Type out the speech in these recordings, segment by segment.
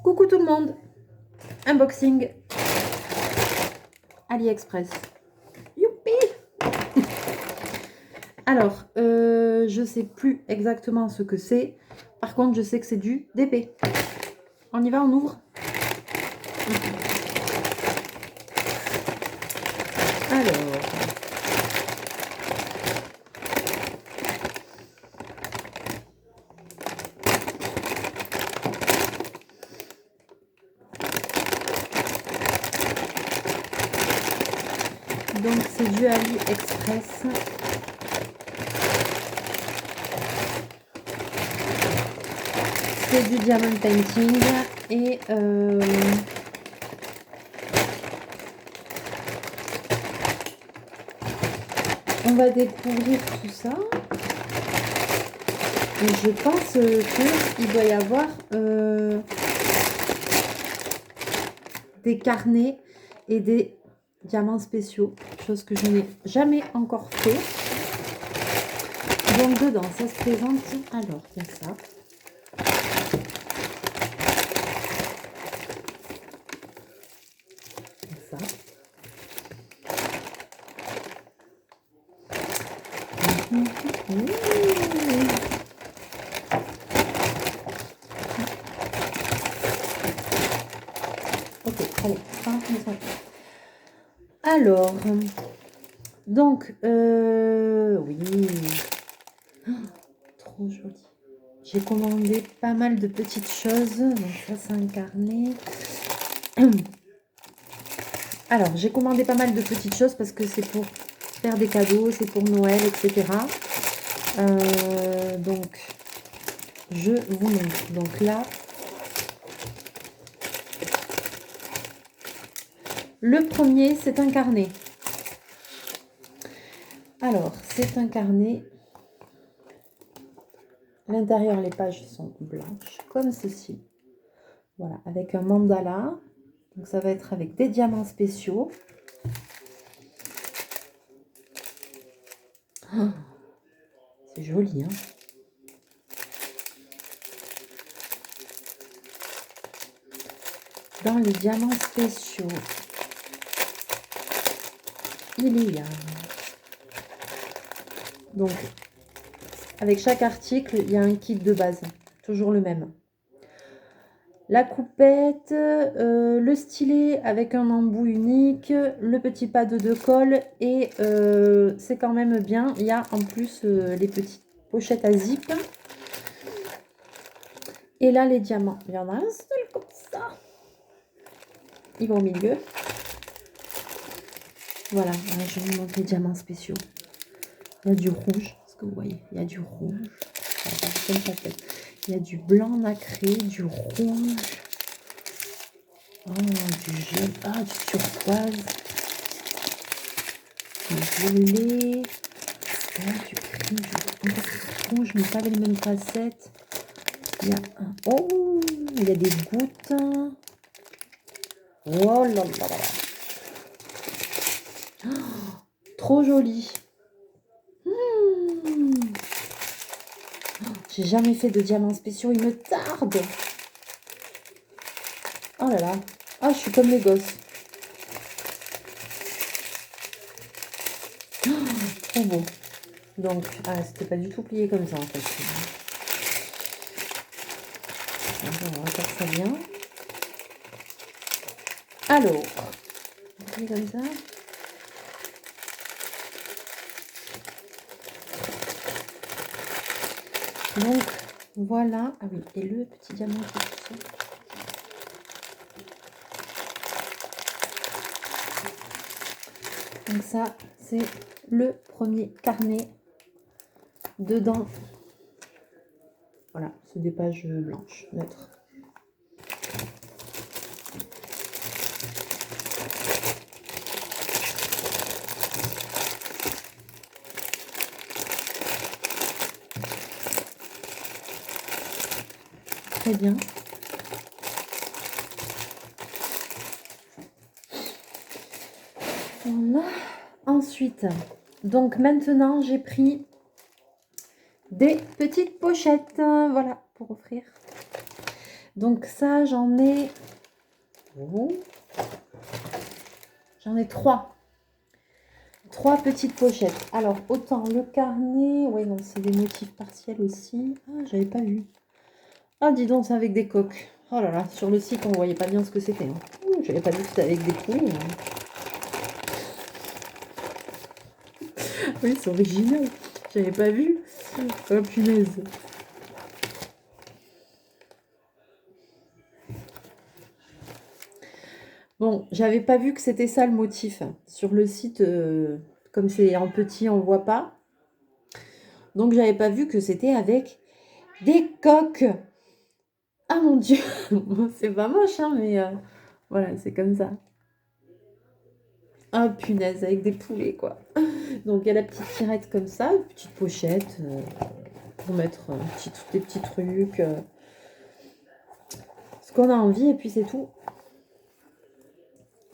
Coucou tout le monde, unboxing AliExpress. Youpi. Alors, je sais plus exactement ce que c'est. Par contre, je sais que c'est du DP. On y va, on ouvre. Alors, donc c'est du AliExpress. C'est du diamond painting et on va découvrir tout ça. Et je pense qu'il doit y avoir des carnets et des diamants spéciaux, chose que je n'ai jamais encore fait. Donc dedans, ça se présente. Alors, il y a ça. Ça. Ok, allez, alors, donc, oui, trop joli. J'ai commandé pas mal de petites choses. Donc ça, c'est un carnet. Alors, j'ai commandé pas mal de petites choses parce que c'est pour faire des cadeaux, c'est pour Noël, etc. Donc, je vous montre. Donc là, le premier, c'est un carnet. Alors, c'est un carnet. À l'intérieur, les pages sont blanches, comme ceci. Voilà, avec un mandala. Donc, ça va être avec des diamants spéciaux. Oh, c'est joli, hein? Dans les diamants spéciaux, il y a... Donc, avec chaque article, il y a un kit de base. Toujours le même. La coupette, le stylet avec un embout unique, le petit pad de colle et c'est quand même bien. Il y a en plus les petites pochettes à zip. Et là, les diamants. Il y en a un seul comme ça. Ils vont au milieu. Voilà, je vous montre les diamants spéciaux. Il y a du rouge, ce que vous voyez. Il y a du rouge. Il y a du blanc nacré, du rouge. Oh, du jaune. Ah, du turquoise. Du violet. Du gris, du rouge, mais pas les mêmes facettes. Il y a un... Oh, il y a des gouttes. Oh là là là. Oh, trop joli. J'ai jamais fait de diamants spéciaux, il me tarde. Oh là là. Ah, je suis comme les gosses. Oh, trop beau. Donc, ah, c'était pas du tout plié comme ça en fait. On va faire ça bien. Alors, on fait comme ça. Donc, voilà. Ah oui, et le petit diamant qui est dessus. Donc ça, c'est le premier carnet. Dedans, voilà, c'est des pages blanches, neutres. Très bien. Voilà. Ensuite, donc maintenant, j'ai pris des petites pochettes, voilà, pour offrir. Donc ça, j'en ai... J'en ai 3. 3 petites pochettes. Alors, autant le carnet... Ouais, non, c'est des motifs partiels aussi. Ah, j'avais pas vu. Ah, dis donc, c'est avec des coques. Oh là là, sur le site, on voyait pas bien ce que c'était. Hein. J'avais pas vu que c'était avec des poulets. Hein. Oui, c'est original. J'avais pas vu. Oh, punaise. Bon, j'avais pas vu que c'était ça le motif. Sur le site, comme c'est en petit, on voit pas. Donc, j'avais pas vu que c'était avec des coques. Ah mon Dieu. C'est pas moche, hein, mais voilà, c'est comme ça. Ah punaise, avec des poulets, quoi. Donc, il y a la petite tirette comme ça, une petite pochette pour mettre des petits trucs. Ce qu'on a envie, et puis c'est tout.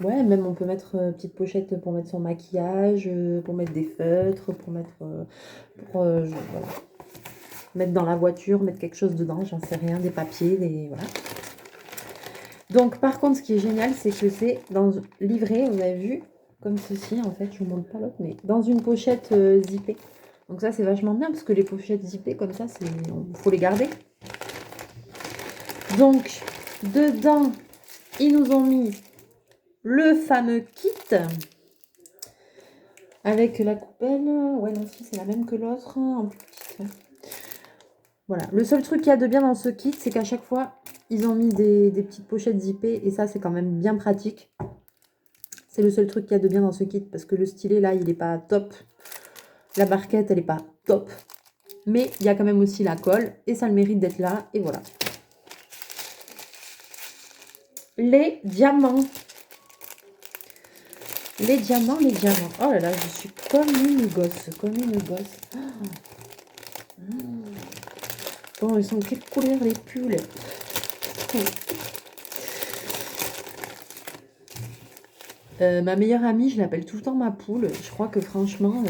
Ouais, même on peut mettre petite pochette pour mettre son maquillage, pour mettre des feutres, pour mettre... voilà. Mettre dans la voiture, mettre quelque chose dedans, j'en sais rien, des papiers, des... Voilà. Donc, par contre, ce qui est génial, c'est que c'est livré, vous avez vu, comme ceci, en fait, je vous montre pas l'autre, mais dans une pochette zippée. Donc ça, c'est vachement bien, parce que les pochettes zippées, comme ça, il faut les garder. Donc, dedans, ils nous ont mis le fameux kit avec la coupelle. Ouais, non, si, c'est la même que l'autre, en plus petite. Voilà. Le seul truc qu'il y a de bien dans ce kit, c'est qu'à chaque fois, ils ont mis des petites pochettes zippées. Et ça, c'est quand même bien pratique. C'est le seul truc qu'il y a de bien dans ce kit. Parce que le stylet, là, il n'est pas top. La barquette, elle n'est pas top. Mais il y a quand même aussi la colle. Et ça a le mérite d'être là. Et voilà. Les diamants. Les diamants, les diamants. Oh là là, je suis comme une gosse. Comme une gosse. Bon, ils sont de quelle couleur les pulls? Ma meilleure amie, je l'appelle tout le temps ma poule. Je crois que franchement...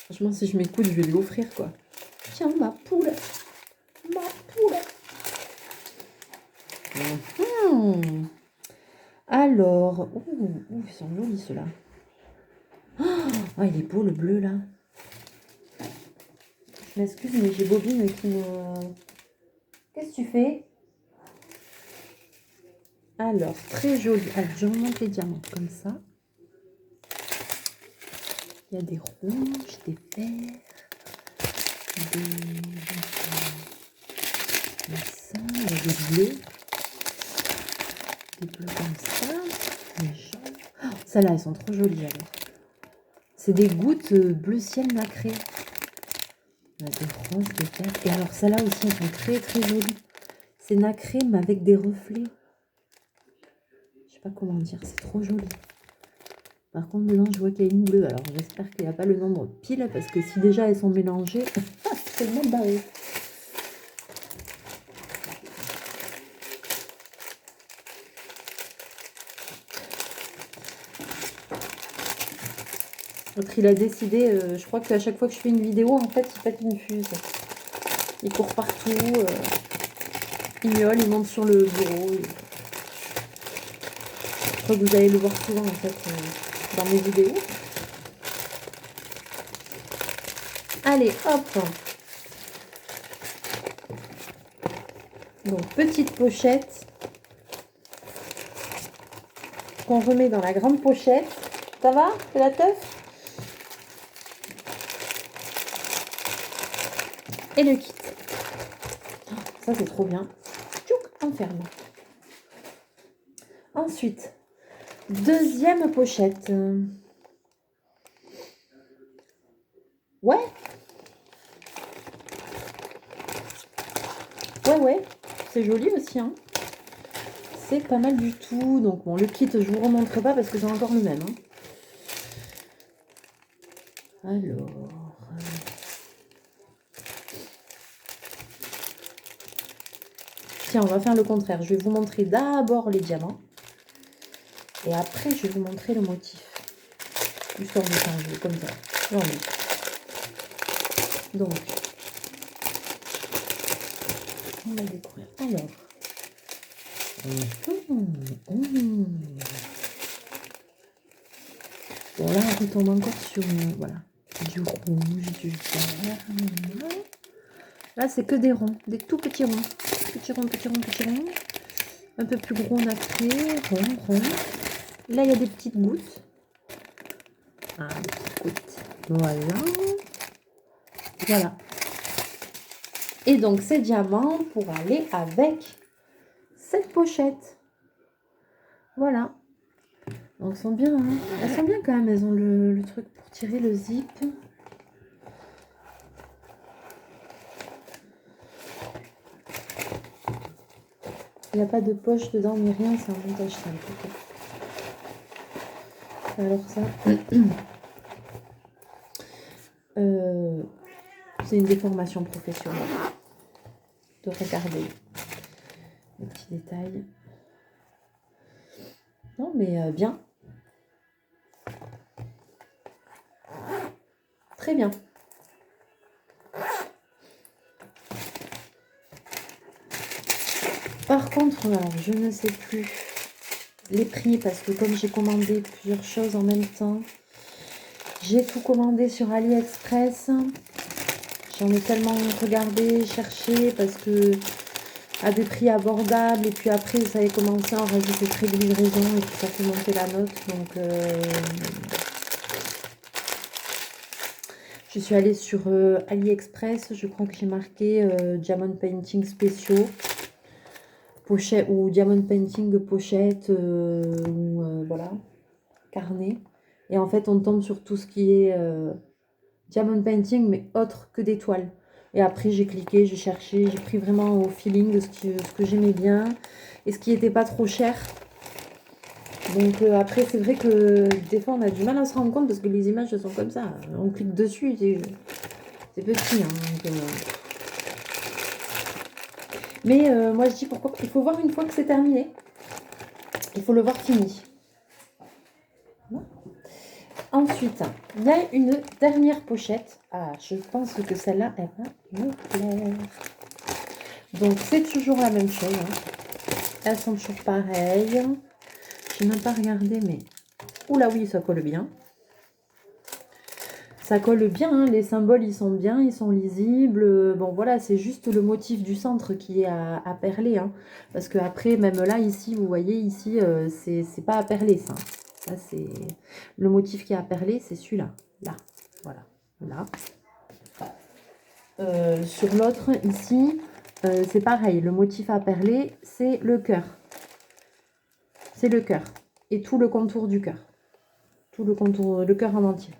franchement, si je m'écoute, je vais lui offrir, quoi. Tiens, ma poule. Ma poule. Alors... Ouh, ils sont jolis, ceux-là. Oh, il est beau, le bleu, là. Je m'excuse, mais j'ai Bobine qui me... Qu'est-ce que tu fais? Alors, très joli. Alors, je remonte les diamants comme ça. Il y a des rouges, des verts, ça, il y a des bleus. Des bleus comme ça. Des jaunes. Oh, celles-là, elles sont trop jolies, alors. C'est des gouttes bleu ciel nacré. Il y a des roses, des verts. Et alors, celles-là aussi, elles sont très, très jolies. C'est nacré, mais avec des reflets. Je sais pas comment dire, c'est trop joli. Par contre, dedans, je vois qu'il y a une bleue. Alors, j'espère qu'il n'y a pas le nombre pile, parce que si déjà elles sont mélangées, c'est mal barré. L'autre, il a décidé, je crois qu'à chaque fois que je fais une vidéo, en fait, il pète une fuse. Il court partout, il miaule, il monte sur le bureau. Je crois que vous allez le voir souvent, en fait, dans mes vidéos. Allez, hop. Donc, petite pochette qu'on remet dans la grande pochette. Ça va? C'est la teuf? Et le kit. Ça, c'est trop bien. Tchouk, on ferme. Ensuite, deuxième pochette. Ouais. Ouais. C'est joli aussi, hein. C'est pas mal du tout. Donc, bon, le kit, je vous remontre pas parce que j'ai encore le même. Hein. Alors... Tiens, on va faire le contraire. Je vais vous montrer d'abord les diamants. Et après, je vais vous montrer le motif. Histoire de changer, comme ça. Donc, On va découvrir. Alors. Bon, là, on retombe encore sur voilà, du rouge, du vert. Là, c'est que des ronds, des tout petits ronds. Petits ronds, petits ronds, petits ronds. Un peu plus gros nacré, rond, rond. Là, il y a des petites gouttes. Ah, des petites gouttes. Voilà. Voilà. Et donc, ces diamants pour aller avec cette pochette. Voilà. Donc, elles sont bien, hein. Elles sont bien quand même. Elles ont le truc pour tirer le zip. Il n'y a pas de poche dedans ni rien. C'est un montage simple. Alors ça, c'est une déformation professionnelle. De regarder les petits détails. Non, mais bien. Très bien. Par contre, alors, je ne sais plus les prix parce que comme j'ai commandé plusieurs choses en même temps, j'ai tout commandé sur AliExpress. J'en ai tellement regardé, cherché parce que à des prix abordables et puis après ça avait commencé à rajouter frais de livraison et puis ça fait monter la note. Donc je suis allée sur AliExpress, je crois que j'ai marqué Diamond Painting spéciaux, pochette ou Diamond Painting pochette ou voilà, carnet. Et en fait on tombe sur tout ce qui est Diamond Painting mais autre que des toiles. Et après j'ai cliqué, j'ai cherché, j'ai pris vraiment au feeling de ce que j'aimais bien et ce qui n'était pas trop cher. Donc après c'est vrai que des fois on a du mal à se rendre compte parce que les images sont comme ça. On clique dessus, c'est petit. Hein, donc, mais moi je dis pourquoi pas. Il faut voir une fois que c'est terminé. Il faut le voir fini. Voilà. Ensuite, il y a une dernière pochette. Ah, je pense que celle-là, elle va me plaire. Donc c'est toujours la même chose. Hein. Elles sont toujours pareilles. Je n'ai même pas regardé, mais... Oula oui, ça colle bien. Ça colle bien, hein. Les symboles, ils sont bien, ils sont lisibles. Bon, voilà, c'est juste le motif du centre qui est à perler. Hein. Parce que après, même là, ici, vous voyez, ici, c'est pas à perler, ça. Ça, c'est... Le motif qui est à perler, c'est celui-là. Là, voilà. Là. Sur l'autre, ici, c'est pareil. Le motif à perler, c'est le cœur. C'est le cœur. Et tout le contour du cœur. Tout le contour, le cœur en entier.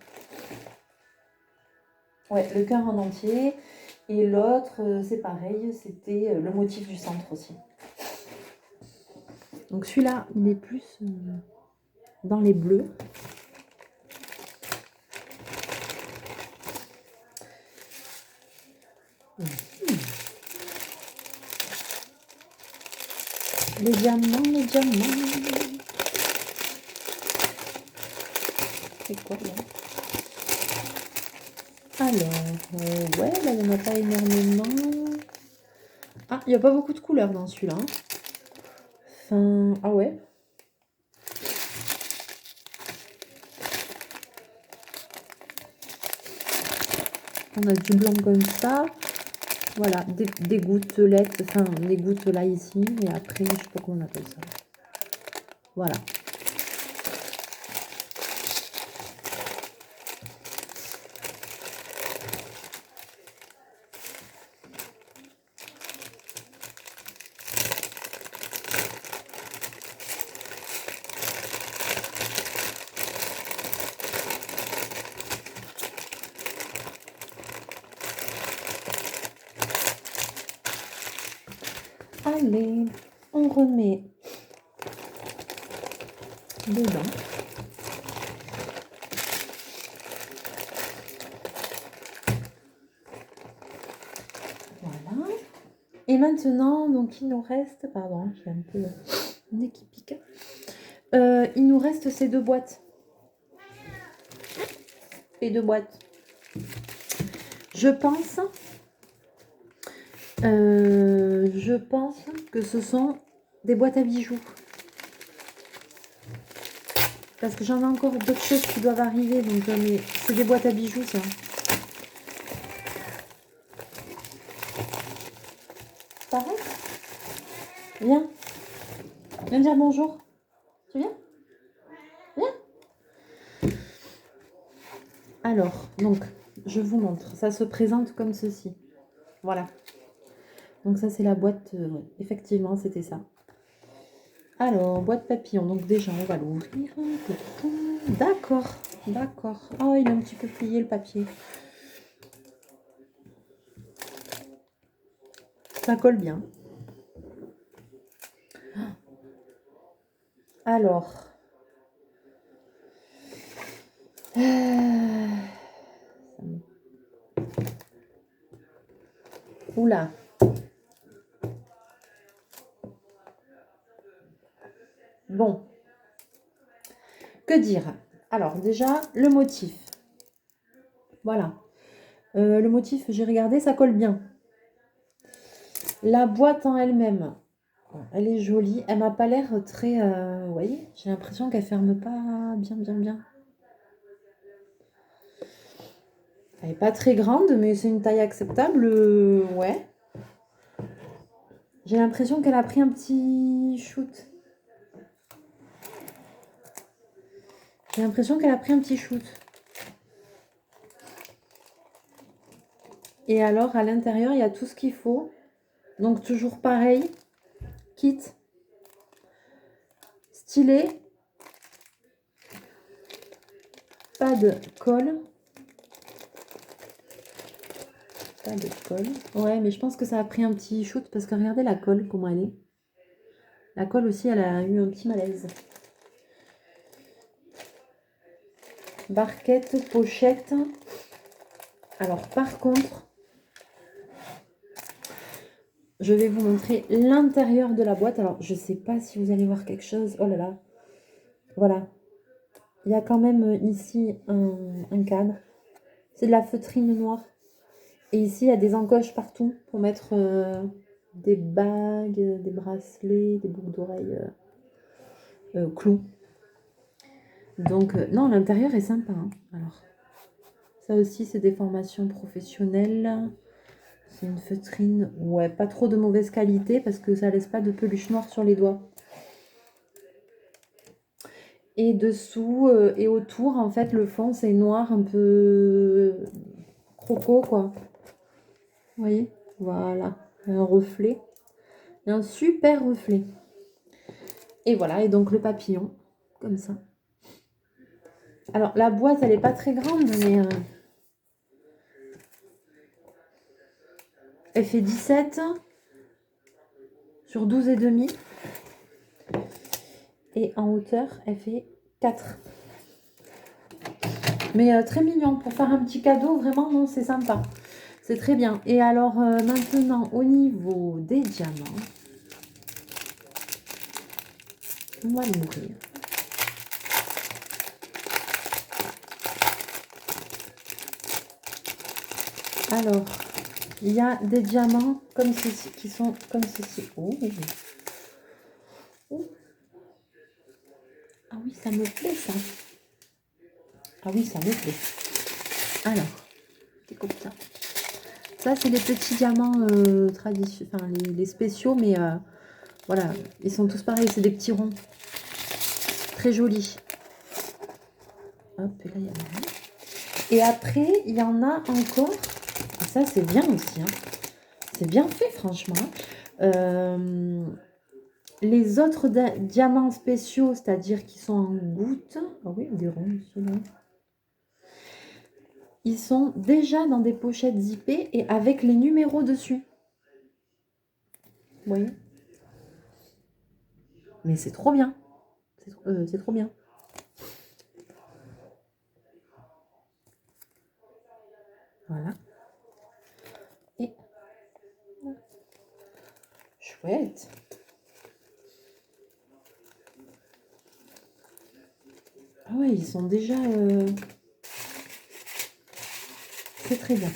Ouais, le cœur en entier. Et l'autre, c'est pareil, c'était le motif du centre aussi. Donc celui-là, il est plus dans les bleus. Les diamants, les diamants. C'est quoi là? Alors, ouais, là, il n'y en a pas énormément. Ah, il n'y a pas beaucoup de couleurs dans celui-là. Enfin, ah ouais. On a du blanc comme ça. Voilà, des gouttelettes, enfin, des gouttes là, ici. Et après, je sais pas comment on appelle ça. Voilà. Allez, on remet dedans. Voilà. Et maintenant, donc il nous reste, pardon, j'ai un peu le nez qui pique. Il nous reste ces deux boîtes. Les deux boîtes. Je pense je pense que ce sont des boîtes à bijoux. Parce que j'en ai encore d'autres choses qui doivent arriver. Donc, mais c'est des boîtes à bijoux, ça. Pareil. Viens. Viens dire bonjour. Tu viens? Viens. Alors, donc, je vous montre. Ça se présente comme ceci. Voilà. Donc ça, c'est la boîte. Ouais, effectivement, c'était ça. Alors, boîte papillon. Donc déjà, on va l'ouvrir. D'accord. D'accord. Oh, il a un petit peu plié le papier. Ça colle bien. Alors. Oula. Bon. Que dire? Alors, déjà, le motif. Voilà. Le motif, j'ai regardé, ça colle bien. La boîte en elle-même, elle est jolie. Elle m'a pas l'air très... vous voyez, j'ai l'impression qu'elle ferme pas bien. Elle n'est pas très grande, mais c'est une taille acceptable. Ouais. J'ai l'impression qu'elle a pris un petit shoot. J'ai l'impression qu'elle a pris un petit shoot. Et alors, à l'intérieur, il y a tout ce qu'il faut. Donc, toujours pareil. Kit. Stylet. Pas de colle. Pas de colle. Ouais, mais je pense que ça a pris un petit shoot parce que regardez la colle, comment elle est. La colle aussi, elle a eu un petit malaise. Barquette, pochette. Alors, par contre, je vais vous montrer l'intérieur de la boîte. Alors, je ne sais pas si vous allez voir quelque chose. Oh là là. Voilà. Il y a quand même ici un cadre. C'est de la feutrine noire. Et ici, il y a des encoches partout pour mettre des bagues, des bracelets, des boucles d'oreilles, clous. Donc, non, l'intérieur est sympa. Hein. Alors, ça aussi, c'est des formations professionnelles. C'est une feutrine, ouais, pas trop de mauvaise qualité parce que ça laisse pas de peluche noire sur les doigts. Et dessous et autour, en fait, le fond, c'est noir, un peu croco, quoi. Vous voyez? Voilà, un reflet. Un super reflet. Et voilà, et donc le papillon, comme ça. Alors, la boîte, elle n'est pas très grande, mais elle fait 17 sur 12,5. Et en hauteur, elle fait 4. Mais très mignon. Pour faire un petit cadeau, vraiment, non, c'est sympa. C'est très bien. Et alors, maintenant, au niveau des diamants, on va l'ouvrir. Alors, il y a des diamants comme ceci, qui sont comme ceci. Oh. Oh. Ah oui, ça me plaît, ça. Ah oui, ça me plaît. Alors, c'est comme ça. Ça, c'est les petits diamants traditionnels, enfin les spéciaux, mais voilà, ils sont tous pareils, c'est des petits ronds. Très jolis. Hop, et là, il y en a un. Et après, il y en a encore. Et ça, c'est bien aussi. Hein. C'est bien fait, franchement. Les autres diamants spéciaux, c'est-à-dire qui sont en gouttes. Ah oui, des ronds aussi, là. Ils sont déjà dans des pochettes zippées et avec les numéros dessus. Vous voyez? Mais c'est trop bien. C'est trop bien. Voilà. Et chouette. Ah ouais, ils sont déjà... C'est très bien.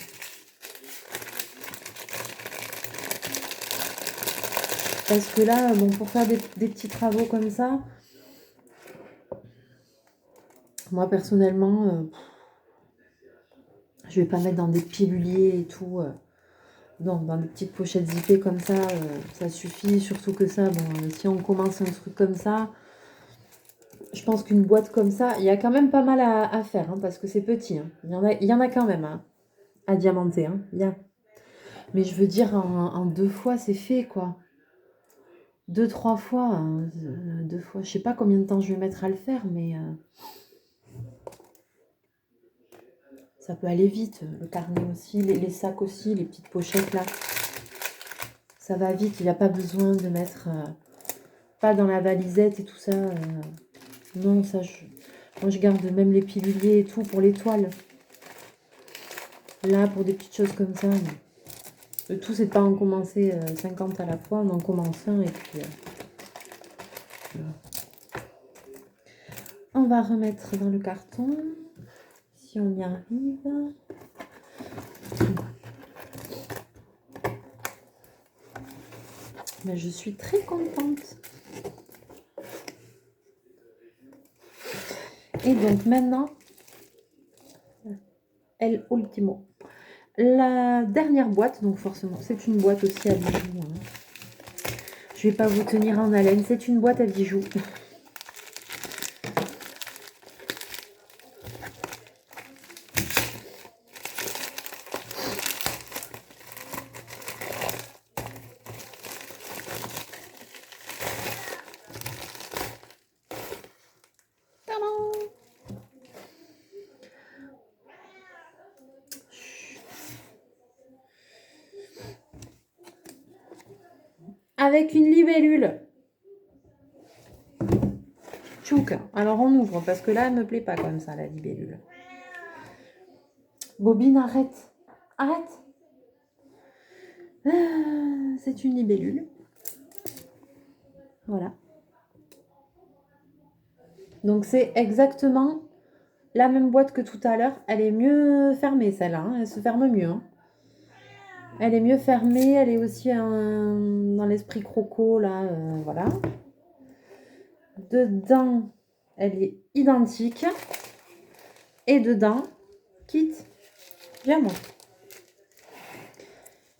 Parce que là, bon, pour faire des petits travaux comme ça, moi personnellement, je vais pas mettre dans des piluliers et tout. Non, dans des petites pochettes zippées comme ça suffit. Surtout que ça, bon, si on commence un truc comme ça, je pense qu'une boîte comme ça, il y a quand même pas mal à faire, hein, parce que c'est petit. Hein. Il y en a quand même hein, à diamanter. Hein. Mais je veux dire, en 2 fois, c'est fait, quoi. 2, 3 fois. Hein, 2 fois. Je sais pas combien de temps je vais mettre à le faire, mais ça peut aller vite. Le carnet aussi, les sacs aussi, les petites pochettes là. Ça va vite. Il n'y a pas besoin de mettre... pas dans la valisette et tout ça. Non, ça, moi, je garde même les piluliers et tout pour les toiles. Là, pour des petites choses comme ça... Le tout, c'est de pas en commencer 50 à la fois. On en commence un et puis... on va remettre dans le carton. Si on y arrive. Mais je suis très contente. Et donc maintenant, el ultimo. La dernière boîte, donc forcément, c'est une boîte aussi à bijoux. Hein. Je vais pas vous tenir en haleine, c'est une boîte à bijoux. Avec une libellule. Tchouk. Alors on ouvre parce que là elle me plaît pas comme ça la libellule. Bobine, arrête. Arrête. C'est une libellule. Voilà. Donc c'est exactement la même boîte que tout à l'heure. Elle est mieux fermée celle-là. Hein. Elle se ferme mieux. Hein. Elle est mieux fermée. Elle est aussi dans l'esprit croco là. Voilà. Dedans, elle est identique. Et dedans, kit diamant.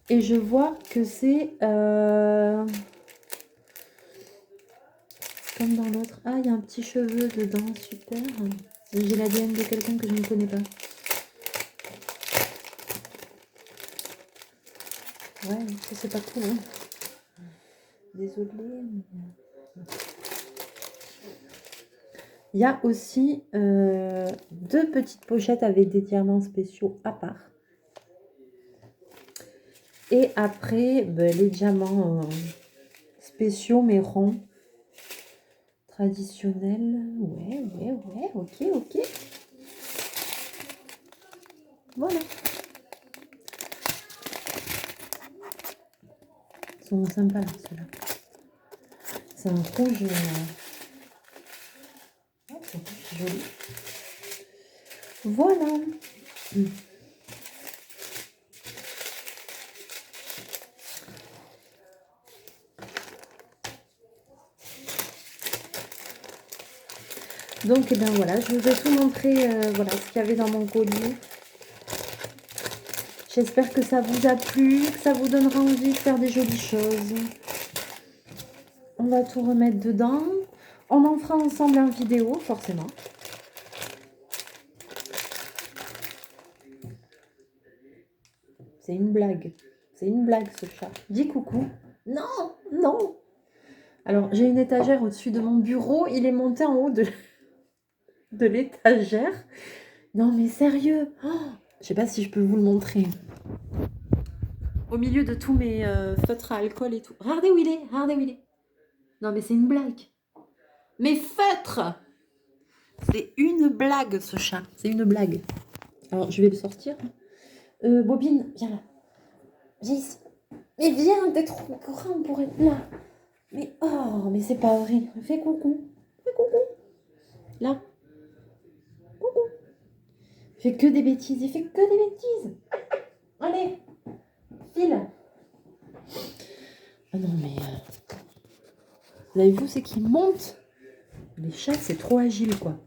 Et je vois que c'est comme dans l'autre. Ah, il y a un petit cheveu dedans, super. J'ai l'ADN de quelqu'un que je ne connais pas. Ouais, ça c'est pas cool. Hein. Désolée. Il y a aussi 2 petites pochettes avec des diamants spéciaux à part. Et après, les diamants spéciaux mais ronds. Traditionnels. Ouais, ok. Voilà. Ils sont sympas là, ceux-là. C'est un rouge. C'est joli. Voilà. Donc, eh bien voilà, je vous ai tout montré, voilà, ce qu'il y avait dans mon colis. J'espère que ça vous a plu, que ça vous donnera envie de faire des jolies choses. On va tout remettre dedans. On en fera ensemble en vidéo, forcément. C'est une blague. C'est une blague, ce chat. Dis coucou. Non, non. Alors, j'ai une étagère au-dessus de mon bureau. Il est monté en haut de l'étagère. Non, mais sérieux. Oh, je sais pas si je peux vous le montrer. Au milieu de tous mes feutres à alcool et tout. Regardez où il est. Regardez où il est. Non, mais c'est une blague. Mes feutres. C'est une blague, ce chat. C'est une blague. Alors, je vais le sortir. Bobine, viens là. Viens ici. Mais viens, t'es trop grand pour être là. Mais oh, mais c'est pas vrai. Fais coucou. Fais coucou. Là. Coucou. Il fait que des bêtises. Il fait que des bêtises. Allez. File. Ah non, mais... Vous avez vu, c'est qu'ils montent. Les chats, c'est trop agile, quoi.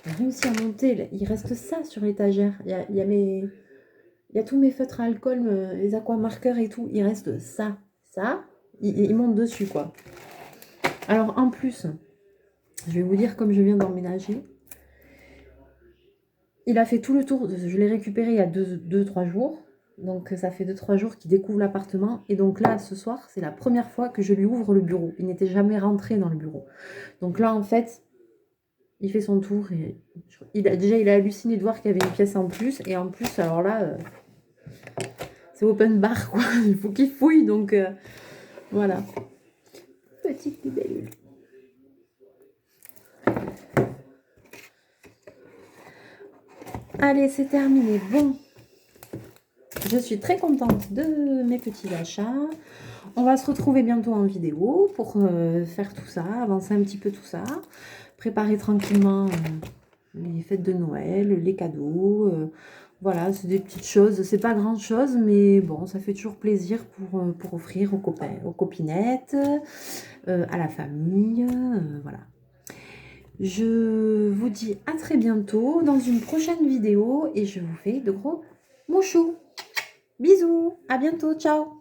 J'ai réussi à monter. Il reste ça sur l'étagère. Il y a tous mes feutres à alcool, les aquamarqueurs et tout. Il reste ça. Ça, il monte dessus, quoi. Alors, en plus, je vais vous dire, comme je viens d'emménager, il a fait tout le tour. Je l'ai récupéré il y a 2-3 jours. Donc, ça fait 2-3 jours qu'il découvre l'appartement. Et donc là, ce soir, c'est la première fois que je lui ouvre le bureau. Il n'était jamais rentré dans le bureau. Donc là, en fait, il fait son tour. Et il a halluciné de voir qu'il y avait une pièce en plus. Et en plus, alors là, c'est open bar, quoi. Il faut qu'il fouille. Donc, voilà. Petite libellule. Allez, c'est terminé. Bon. Je suis très contente de mes petits achats. On va se retrouver bientôt en vidéo pour faire tout ça, avancer un petit peu tout ça, préparer tranquillement les fêtes de Noël, les cadeaux. Voilà, c'est des petites choses, c'est pas grand chose, mais bon, ça fait toujours plaisir pour offrir aux copains, aux copinettes, à la famille, voilà. Je vous dis à très bientôt dans une prochaine vidéo et je vous fais de gros mouchous. Bisous, à bientôt, ciao.